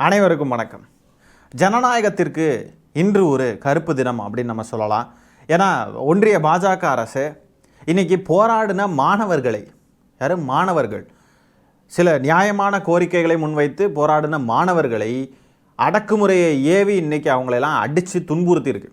அனைவருக்கும் வணக்கம். ஜனநாயகத்திற்கு இன்று ஒரு கருப்பு தினம் அப்படின்னு நம்ம சொல்லலாம். ஏன்னா ஒன்றிய பாஜக அரசு இன்றைக்கி போராடின மாணவர்கள் சில நியாயமான கோரிக்கைகளை முன்வைத்து போராடின மாணவர்களை அடக்குமுறையை ஏவி இன்றைக்கி அவங்களெல்லாம் அடித்து துன்புறுத்தியிருக்கு.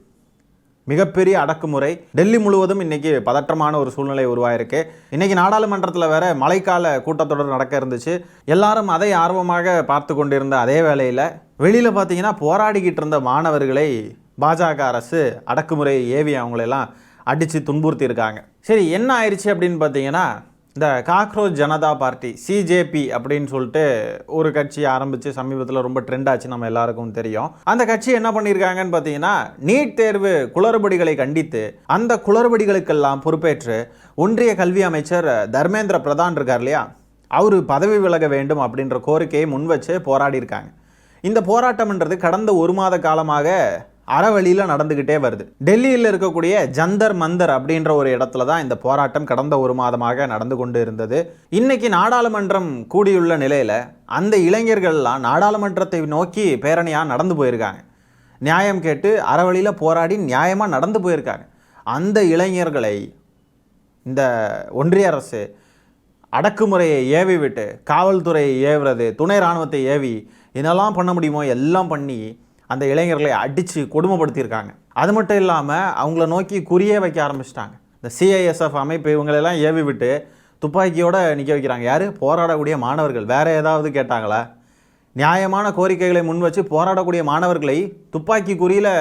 மிகப்பெரிய அடக்குமுறை. டெல்லி முழுவதும் இன்றைக்கி பதற்றமான ஒரு சூழ்நிலை உருவாயிருக்கு. இன்றைக்கி நாடாளுமன்றத்தில் வேற மழைக்கால கூட்டத்தொடர் நடக்க இருந்துச்சு. எல்லாரும் அதை ஆர்வமாக பார்த்து கொண்டிருந்த அதே வேளையில் வெளியில் பார்த்தீங்கன்னா போராடிக்கிட்டு இருந்த மாணவர்களை பாஜக அரசு அடக்குமுறையை ஏவி அவங்களெல்லாம் அடித்து துன்புறுத்தியிருக்காங்க. சரி, என்ன ஆயிடுச்சு அப்படின்னு பார்த்தீங்கன்னா, இந்த காக்ரோச் ஜனதா பார்ட்டி சிஜேபி அப்படின்னு சொல்லிட்டு ஒரு கட்சி ஆரம்பித்து சமீபத்தில் ரொம்ப ட்ரெண்ட் ஆச்சு, நம்ம எல்லாருக்கும் தெரியும். அந்த கட்சி என்ன பண்ணியிருக்காங்கன்னு பார்த்தீங்கன்னா, நீட் தேர்வு குளறுபடிகளை கண்டித்து அந்த குளறுபடிகளுக்கெல்லாம் பொறுப்பேற்று ஒன்றிய கல்வி அமைச்சர் தர்மேந்திர பிரதான் இருக்கார் இல்லையா, அவர் பதவி விலக வேண்டும் அப்படின்ற கோரிக்கையை முன்வச்சு போராடி இருக்காங்க. இந்த போராட்டம்ன்றது கடந்த ஒரு மாத காலமாக அறவழியில் நடந்துக்கிட்டே வருது. டெல்லியில் இருக்கக்கூடிய ஜந்தர் மந்தர் அப்படின்ற ஒரு இடத்துல தான் இந்த போராட்டம் கடந்த ஒரு மாதமாக நடந்து கொண்டு இருந்தது. இன்னைக்கு நாடாளுமன்றம் கூடியுள்ள நிலையில் அந்த இளைஞர்கள்லாம் நாடாளுமன்றத்தை நோக்கி பேரணியாக நடந்து போயிருக்காங்க. நியாயம் கேட்டு அறவழியில் போராடி நியாயமாக நடந்து போயிருக்காங்க. அந்த இளைஞர்களை இந்த ஒன்றிய அரசு அடக்குமுறையை ஏவி விட்டு காவல்துறையை ஏவுறது, துணை இராணுவத்தை ஏவி என்னெல்லாம் பண்ண முடியுமோ எல்லாம் பண்ணி அந்த இளைஞர்களை அடித்து கொடுமைப்படுத்தியிருக்காங்க. அது மட்டும் இல்லாமல் அவங்கள நோக்கி குறியே வைக்க ஆரம்பிச்சிட்டாங்க. இந்த சிஐஎஸ்எஃப் அமைப்பு இவங்களெல்லாம் ஏவி விட்டு துப்பாக்கியோடு நிற்க வைக்கிறாங்க. யார்? போராடக்கூடிய மாணவர்கள். வேறு ஏதாவது கேட்டாங்களா? நியாயமான கோரிக்கைகளை முன் வச்சு போராடக்கூடிய மாணவர்களை துப்பாக்கி குறியில்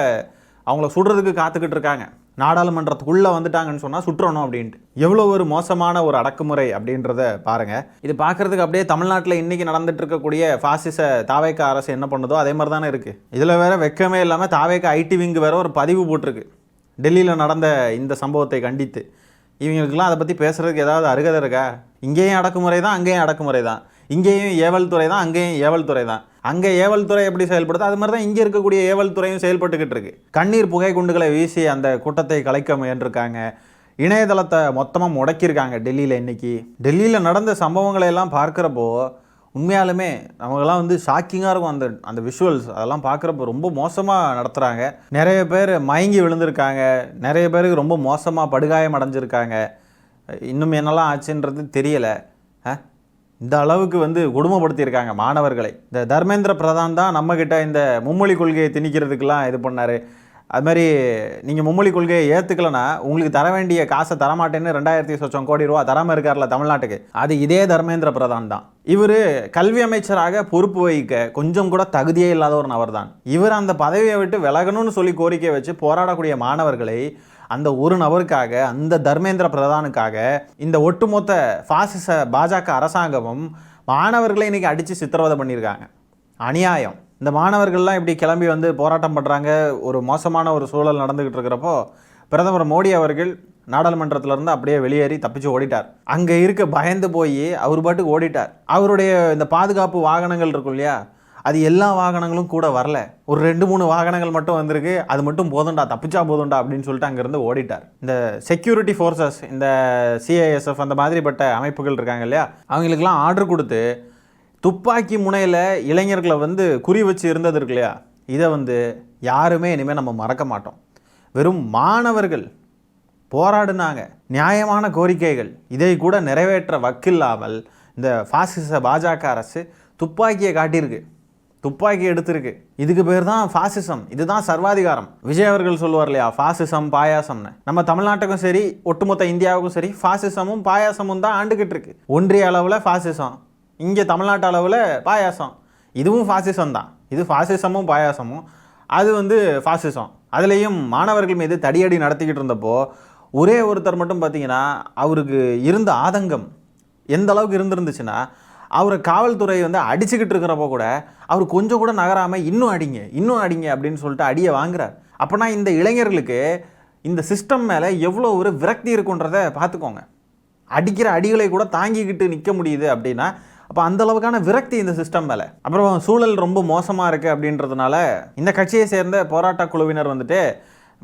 அவங்கள சுடுறதுக்கு காத்துக்கிட்டு இருக்காங்க. நாடாளுமன்றத்துக்குள்ளே வந்துட்டாங்கன்னு சொன்னால் சுற்றணும் அப்படின்ட்டு. எவ்வளோ ஒரு மோசமான ஒரு அடக்குமுறை அப்படின்றத பாருங்கள். இது பார்க்குறதுக்கு அப்படியே தமிழ்நாட்டில் இன்றைக்கி நடந்துட்டு இருக்கக்கூடிய ஃபாசிச தாவேக அரசு என்ன பண்ணுதோ அதே மாதிரி தானே இருக்குது. இதில் வேறு வெக்கமே இல்லாமல் தாவேக ஐடி விங்கு வேறு ஒரு பதிவு போட்டிருக்கு டெல்லியில் நடந்த இந்த சம்பவத்தை கண்டித்து. இவங்களுக்கெல்லாம் அதை பற்றி பேசுகிறதுக்கு ஏதாவது அருகதை இருக்கா? இங்கேயும் அடக்குமுறை தான், அங்கேயும் அடக்குமுறை தான். இங்கேயும் ஏவல் துறை தான், அங்கேயும் ஏவல் துறை தான். அங்கே ஏவல் துறை எப்படி செயல்படுது அது மாதிரி தான் இங்கே இருக்கக்கூடிய ஏவல் துறையும் செயல்பட்டுக்கிட்டு இருக்கு. கண்ணீர் புகை குண்டுகளை வீசி அந்த கூட்டத்தை கலைக்க முயன்றிருக்காங்க. இணையதளத்தை மொத்தமாக முடக்கியிருக்காங்க டெல்லியில். இன்றைக்கி டெல்லியில் நடந்த சம்பவங்களை எல்லாம் பார்க்குறப்போ உண்மையாலுமே நமக்கெல்லாம் ஷாக்கிங்காக இருக்கும். அந்த விஷுவல்ஸ் அதெல்லாம் பார்க்குறப்போ ரொம்ப மோசமாக நடத்துகிறாங்க. நிறைய பேர் மயங்கி விழுந்திருக்காங்க. நிறைய பேருக்கு ரொம்ப மோசமாக படுகாயம் அடைஞ்சிருக்காங்க. இன்னும் என்னெல்லாம் ஆச்சுன்றது தெரியலை. இந்த அளவுக்கு கொடுமைப்படுத்தியிருக்காங்க மாணவர்களை. இந்த தர்மேந்திர பிரதான் தான் நம்மக்கிட்ட இந்த மும்மொழி கொள்கையை திணிக்கிறதுக்கெல்லாம் இது பண்ணார். அது மாதிரி நீங்கள் மும்மொழி கொள்கையை ஏற்றுக்கலன்னா உங்களுக்கு தர வேண்டிய காசை தரமாட்டேன்னு 2000 கோடி ரூபா தராமல் இருக்கார்ல தமிழ்நாட்டுக்கு, அது இதே தர்மேந்திர பிரதான் தான். இவர் கல்வி அமைச்சராக பொறுப்பு வகிக்க கொஞ்சம் கூட தகுதியே இல்லாத ஒரு நபர் தான். இவர் அந்த பதவியை விட்டு விலகணும்னு சொல்லி கோரிக்கை வச்சு போராடக்கூடிய மாணவர்களை அந்த ஒரு நபருக்காக, அந்த தர்மேந்திர பிரதானுக்காக இந்த ஒட்டுமொத்த பாசிச பாஜக அரசாங்கமும் மாணவர்களை இன்றைக்கி அடித்து சித்திரவதை பண்ணியிருக்காங்க. அநியாயம். இந்த மாணவர்கள்லாம் இப்படி கிளம்பி போராட்டம் பண்ணுறாங்க. ஒரு மோசமான ஒரு சூழல் நடந்துக்கிட்டு இருக்கிறப்போ பிரதமர் மோடி அவர்கள் நாடாளுமன்றத்திலேருந்து அப்படியே வெளியேறி தப்பிச்சு ஓடிட்டார். அங்கே இருக்க பயந்து போய் அவர் பாட்டுக்கு ஓடிட்டார். அவருடைய இந்த பாதுகாப்பு வாகனங்கள் இருக்கும் இல்லையா, அது எல்லா வாகனங்களும் கூட வரல. ஒரு 2-3 வாகனங்கள் மட்டும் வந்திருக்கு. அது மட்டும் போதும்டா, தப்பிச்சா போதும்டா அப்படின்னு சொல்லிட்டு அங்கேருந்து ஓடிட்டார். இந்த செக்யூரிட்டி ஃபோர்ஸஸ், இந்த சிஐஎஸ்எஃப் அந்த மாதிரிப்பட்ட அமைப்புகள் இருக்காங்க இல்லையா, அவங்களுக்கெல்லாம் ஆர்டர் கொடுத்து துப்பாக்கி முனையில் இளைஞர்களை குறி வச்சு இருந்தது இருக்கு இல்லையா, இதை யாருமே இனிமேல் நம்ம மறக்க மாட்டோம். வெறும் மாணவர்கள் போராடினாங்க, நியாயமான கோரிக்கைகள், இதை கூட நிறைவேற்ற வக்கில்லாமல் இந்த பாசிச பாஜக அரசு துப்பாக்கியை காட்டியிருக்கு, துப்பாக்கி எடுத்திருக்கு. இதுக்கு பேர் தான் ஃபாசிசம், இதுதான் சர்வாதிகாரம். விஜய் அவர்கள் சொல்லுவார் இல்லையா, ஃபாசிசம் பாயாசம்னு. நம்ம தமிழ்நாட்டுக்கும் சரி ஒட்டுமொத்த இந்தியாவுக்கும் சரி ஃபாசிசமும் பாயாசமும் தான் ஆண்டுகிட்டு இருக்கு. ஒன்றிய அளவில் ஃபாசிசம், இங்கே தமிழ்நாட்டு அளவில் பாயாசம். இதுவும் ஃபாசிசம் தான். இது ஃபாசிசமும் பாயாசமும், அது ஃபாசிசம். அதுலேயும் மாணவர்கள் மீது தடியடி நடத்திக்கிட்டு இருந்தப்போ ஒரே ஒருத்தர் மட்டும் பார்த்தீங்கன்னா அவருக்கு இருந்த ஆதங்கம் எந்த அளவுக்கு இருந்துருந்துச்சுன்னா, அவரை காவல்துறை அடிச்சுக்கிட்டு இருக்கிறப்போ கூட அவர் கொஞ்சம் கூட நகராமல் இன்னும் அடிங்க அப்படின்னு சொல்லிட்டு அடியை வாங்குறார். அப்போனா இந்த இளைஞர்களுக்கு இந்த சிஸ்டம் மேலே எவ்வளோ ஒரு விரக்தி இருக்குன்றதை பார்த்துக்கோங்க. அடிக்கிற அடிகளை கூட தாங்கிக்கிட்டு நிற்க முடியுது அப்படின்னா அப்போ அந்தளவுக்கான விரக்தி இந்த சிஸ்டம் மேலே. அப்புறம் சூழல் ரொம்ப மோசமாக இருக்குது அப்படின்றதுனால இந்த கட்சியை சேர்ந்த போராட்ட குழுவினர்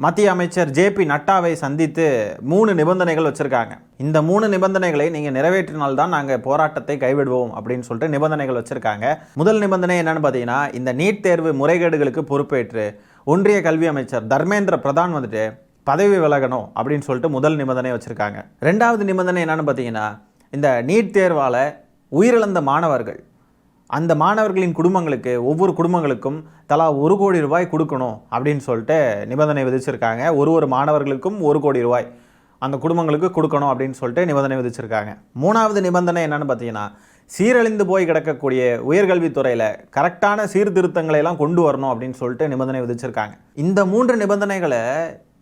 மத்திய அமைச்சர் ஜே.பி. நட்டாவை சந்தித்து 3 நிபந்தனைகள் வச்சுருக்காங்க. இந்த 3 நிபந்தனைகளை நீங்கள் நிறைவேற்றினால்தான் நாங்கள் போராட்டத்தை கைவிடுவோம் அப்படின்னு சொல்லிட்டு நிபந்தனைகள் வச்சுருக்காங்க. முதல் நிபந்தனை என்னென்னு பார்த்தீங்கன்னா, இந்த நீட் தேர்வு முறைகேடுகளுக்கு பொறுப்பேற்று ஒன்றிய கல்வி அமைச்சர் தர்மேந்திர பிரதான் வந்துட்டு பதவி விலகணும் அப்படின்னு சொல்லிட்டு முதல் நிபந்தனை வச்சுருக்காங்க. 2வது நிபந்தனை என்னென்னு பார்த்தீங்கன்னா, இந்த நீட் தேர்வால் உயிரிழந்த மாணவர்கள், அந்த மாணவர்களின் குடும்பங்களுக்கு, ஒவ்வொரு குடும்பங்களுக்கும் தலா 1 கோடி ரூபாய் கொடுக்கணும் அப்படின்னு சொல்லிட்டு நிபந்தனை விதிச்சிருக்காங்க. ஒரு மாணவர்களுக்கும் 1 கோடி ரூபாய் அந்த குடும்பங்களுக்கு கொடுக்கணும் அப்படின்னு சொல்லிட்டு நிபந்தனை விதிச்சிருக்காங்க. 3வது நிபந்தனை என்னென்னு பார்த்தீங்கன்னா, சீரழிந்து போய் கிடக்கக்கூடிய உயர்கல்வித்துறையில் கரெக்டான சீர்திருத்தங்களை எல்லாம் கொண்டு வரணும் அப்படின்னு சொல்லிட்டு நிபந்தனை விதிச்சிருக்காங்க. இந்த 3 நிபந்தனைகளை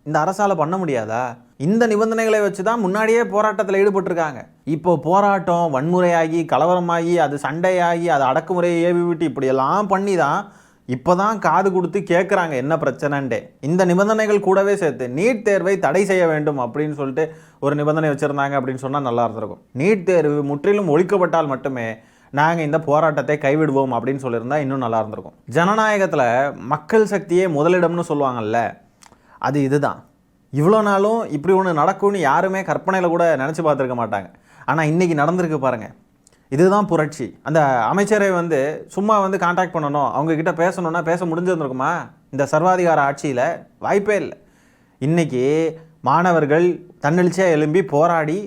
இந்த அரசால் பண்ண முடியாதா? இந்த நிபந்தனைகளை வச்சு தான் முன்னாடியே போராட்டத்தில் ஈடுபட்டிருக்காங்க. இப்போ போராட்டம் வன்முறையாகி, கலவரமாகி, அது சண்டையாகி, அது அடக்குமுறையை ஏவி விட்டு இப்படியெல்லாம் பண்ணி தான் இப்போ தான் காது கொடுத்து கேட்குறாங்க என்ன பிரச்சனைன்ட்டு. இந்த நிபந்தனைகள் கூடவே சேர்த்து நீட் தேர்வை தடை செய்ய வேண்டும் அப்படின்னு சொல்லிட்டு ஒரு நிபந்தனை வச்சுருந்தாங்க அப்படின்னு சொன்னால் நல்லா இருந்திருக்கும். நீட் தேர்வு முற்றிலும் ஒழிக்கப்பட்டால் மட்டுமே நாங்கள் இந்த போராட்டத்தை கைவிடுவோம் அப்படின்னு சொல்லியிருந்தா இன்னும் நல்லா இருந்திருக்கும். ஜனநாயகத்தில் மக்கள் சக்தியே முதலிடம்னு சொல்லுவாங்கல்ல, அது இதுதான். இவ்வளோ நாளும் இப்படி ஒன்று நடக்கும்னு யாருமே கற்பனையில் கூட நினச்சி பார்த்துருக்க மாட்டாங்க. ஆனால் இன்றைக்கி நடந்திருக்கு பாருங்கள், இதுதான் புரட்சி. அந்த அமைச்சரை சும்மா கான்டாக்ட் பண்ணணும், அவங்கக்கிட்ட பேசணுன்னா பேச முடிஞ்சிருந்துருக்குமா? இந்த சர்வாதிகார ஆட்சியில் வாய்ப்பே இல்லை. இன்றைக்கி மாணவர்கள் தன்னெழுச்சியாக எழும்பி போராடி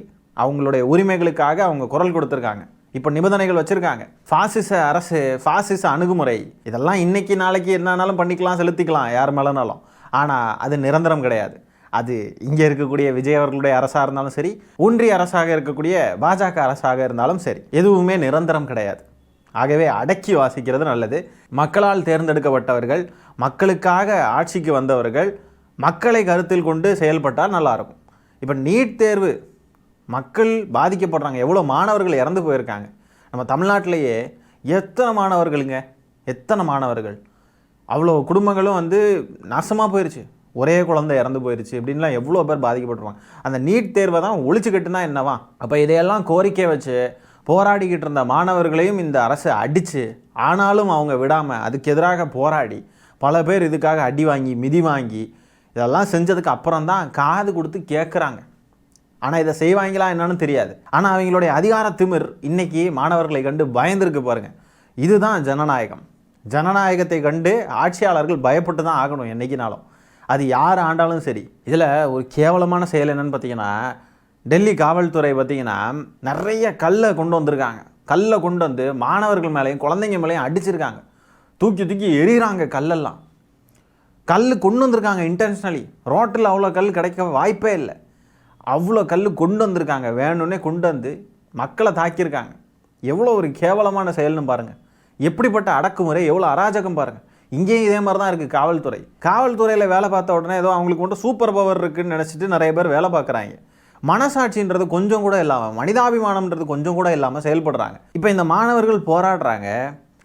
அவங்களுடைய உரிமைகளுக்காக அவங்க குரல் கொடுத்துருக்காங்க. இப்போ நிபந்தனைகள் வச்சுருக்காங்க. ஃபாசிச அரசு, ஃபாசிச அணுகுமுறை, இதெல்லாம் இன்றைக்கி நாளைக்கு என்னன்னாலும் பண்ணிக்கலாம், செலுத்திக்கலாம் யார் மேலேனாலும். ஆனால் அது நிரந்தரம் கிடையாது. அது இங்கே இருக்கக்கூடிய விஜய் அவர்களுடைய அரசாக இருந்தாலும் சரி, ஒன்றிய அரசாக இருக்கக்கூடிய பாஜக அரசாக இருந்தாலும் சரி, எதுவுமே நிரந்தரம் கிடையாது. ஆகவே அடக்கி வாசிக்கிறது நல்லது. மக்களால் தேர்ந்தெடுக்கப்பட்டவர்கள், மக்களுக்காக ஆட்சிக்கு வந்தவர்கள் மக்களை கருத்தில் கொண்டு செயல்பட்டால் நல்லாயிருக்கும். இப்போ நீட் தேர்வு மக்கள் பாதிக்கப்படுறாங்க. எவ்வளோ மாணவர்கள் இறந்து போயிருக்காங்க. நம்ம தமிழ்நாட்டிலேயே எத்தனை மாணவர்கள், அவ்வளோ குடும்பங்களும் நாசமாக போயிடுச்சு. ஒரே குழந்தை இறந்து போயிடுச்சு அப்படின்லாம் எவ்வளோ பேர் பாதிக்கப்பட்டுருவாங்க. அந்த நீட் தேர்வை தான் ஒழிச்சுக்கிட்டுனா என்னவா? அப்போ இதையெல்லாம் கோரிக்கை வச்சு போராடிக்கிட்டு இருந்த மாணவர்களையும் இந்த அரசு அடித்து, ஆனாலும் அவங்க விடாமல் அதுக்கு எதிராக போராடி பல பேர் இதுக்காக அடி வாங்கி மிதி வாங்கி இதெல்லாம் செஞ்சதுக்கு அப்புறம் தான் காது கொடுத்து கேட்குறாங்க. ஆனால் இதை செய்வாங்களா என்னன்னு தெரியாது. ஆனால் அவங்களுடைய அதிகார திமிர் இன்றைக்கி மாணவர்களை கண்டு பயந்துருக்கு பாருங்கள். இதுதான் ஜனநாயகம். ஜனநாயகத்தை கண்டு ஆட்சியாளர்கள் பயப்பட்டு தான் ஆகணும் என்றைக்கினாலும். அது யார் ஆண்டாலும் சரி. இதில் ஒரு கேவலமான செயல் என்னென்னு பார்த்தீங்கன்னா, டெல்லி காவல்துறை பார்த்திங்கன்னா நிறைய கல்லை கொண்டு வந்திருக்காங்க. கல்லை கொண்டு வந்து மாணவர்கள் மேலேயும் குழந்தைங்க மேலேயும் அடிச்சிருக்காங்க. தூக்கி எறிகிறாங்க. கல்லெல்லாம் கல் கொண்டு வந்திருக்காங்க இன்டென்ஷனலி. ரோட்டில் அவ்வளோ கல் கிடைக்க வாய்ப்பே இல்லை. அவ்வளோ கல் கொண்டு வந்திருக்காங்க. வேணும்னே கொண்டு வந்து மக்களை தாக்கியிருக்காங்க. எவ்வளோ ஒரு கேவலமான செயல்னு பாருங்கள். எப்படிப்பட்ட அடக்குமுறை, எவ்வளோ அராஜகம் பாருங்கள். இங்கேயும் இதே மாதிரி தான் இருக்குது காவல்துறை. காவல்துறையில் வேலை பார்த்த உடனே ஏதோ அவங்களுக்கு சூப்பர் பவர் இருக்குதுன்னு நினச்சிட்டு நிறைய பேர் வேலை பார்க்குறாங்க. மனசாட்சின்றது கொஞ்சம் கூட இல்லாமல், மனிதாபிமானம்ன்றது கொஞ்சம் கூட இல்லாமல் செயல்படுறாங்க. இப்போ இந்த மாணவர்கள் போராடுறாங்க.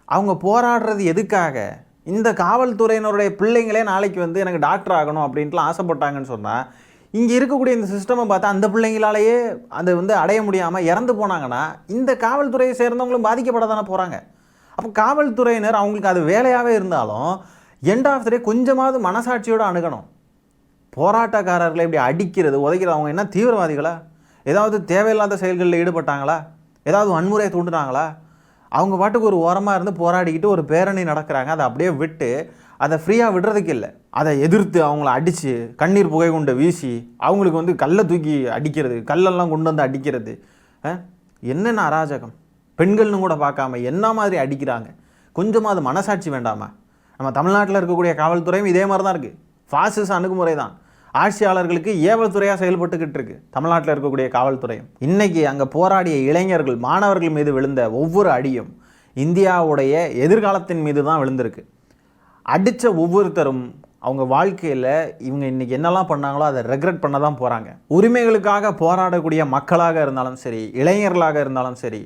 அவங்க போராடுறது எதுக்காக? இந்த காவல்துறையினருடைய பிள்ளைங்களே நாளைக்கு எனக்கு டாக்டர் ஆகணும் அப்படின்ட்டுலாம் ஆசைப்பட்டாங்கன்னு சொன்னால், இங்கே இருக்கக்கூடிய இந்த சிஸ்டமை பார்த்தா அந்த பிள்ளைங்களாலேயே அது அடைய முடியாமல் இறந்து போனாங்கன்னா இந்த காவல்துறையை சேர்ந்தவங்களும் பாதிக்கப்பட தானே போகிறாங்க. அப்போ காவல்துறையினர் அவங்களுக்கு அது வேலையாகவே இருந்தாலும் எண்ட் ஆஃப் த டே கொஞ்சமாவது மனசாட்சியோடு அணுகணும். போராட்டக்காரர்களை இப்படி அடிக்கிறது, உதைக்கிறது, அவங்க என்ன தீவிரவாதிகளா? ஏதாவது தேவையில்லாத செயல்களில் ஈடுபட்டாங்களா? ஏதாவது வன்முறையை தூண்டுனாங்களா? அவங்க பாட்டுக்கு ஒரு ஓரமாக இருந்து போராடிக்கிட்டு ஒரு பேரணி நடக்கிறாங்க. அதை அப்படியே விட்டு அதை ஃப்ரீயாக விடுறதுக்கு இல்லை, அதை எதிர்த்து அவங்கள அடித்து கண்ணீர் புகை கொண்டு வீசி அவங்களுக்கு கல்லை தூக்கி அடிக்கிறது, கல்லெல்லாம் கொண்டு வந்து அடிக்கிறது. என்னென்ன அராஜகம்! பெண்கள்னு கூட பார்க்காம என்ன மாதிரி அடிக்கிறாங்க. கொஞ்சமாக மனசாட்சி வேண்டாமா? நம்ம தமிழ்நாட்டில் இருக்கக்கூடிய காவல்துறையும் இதே மாதிரி தான் இருக்குது. ஃபாசிச அணுகுமுறை தான். ஆட்சியாளர்களுக்கு ஏவல் துறையாக செயல்பட்டுக்கிட்டு இருக்கு தமிழ்நாட்டில் இருக்கக்கூடிய காவல்துறையும். இன்றைக்கி அங்கே போராடிய இளைஞர்கள், மாணவர்கள் மீது விழுந்த ஒவ்வொரு அடியும் இந்தியாவுடைய எதிர்காலத்தின் மீது தான் விழுந்திருக்கு. அடித்த ஒவ்வொருத்தரும் அவங்க வாழ்க்கையில் இவங்க இன்றைக்கி என்னெல்லாம் பண்ணாங்களோ அதை ரெக்ரெட் பண்ண தான் போகிறாங்க. உரிமைகளுக்காக போராடக்கூடிய மக்களாக இருந்தாலும் சரி, இளைஞர்களாக இருந்தாலும் சரி,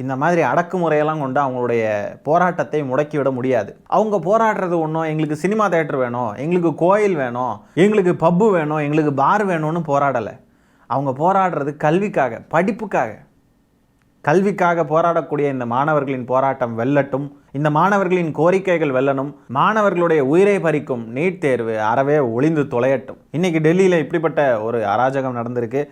இந்த மாதிரி அடக்குமுறையெல்லாம் கொண்டு அவங்களுடைய போராட்டத்தை முடக்கிவிட முடியாது. அவங்க போராடுறது ஒன்றும் எங்களுக்கு சினிமா தேட்டர் வேணும், எங்களுக்கு கோயில் வேணும், எங்களுக்கு பப்பு வேணும், எங்களுக்கு பார் வேணும்னு போராடலை. அவங்க போராடுறது கல்விக்காக, படிப்புக்காக. கல்விக்காக போராடக்கூடிய இந்த மாணவர்களின் போராட்டம் வெல்லட்டும், இந்த மாணவர்களின் கோரிக்கைகள் வெல்லணும், மாணவர்களுடைய உயிரை பறிக்கும் நீட் தேர்வு அறவே ஒளிந்து தொலையட்டும். இன்னைக்கு டெல்லியில் இப்படிப்பட்ட ஒரு அராஜகம் நடந்திருக்கு.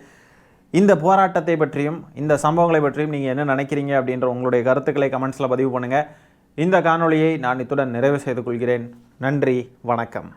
இந்த போராட்டத்தை பற்றியும் இந்த சம்பவங்களை பற்றியும் நீங்கள் என்ன நினைக்கிறீங்க அப்படின்ற உங்களுடைய கருத்துக்களை கமெண்ட்ஸில் பதிவு பண்ணுங்கள். இந்த காணொளியை நான் இத்துடன் நிறைவு செய்து கொள்கிறேன். நன்றி, வணக்கம்.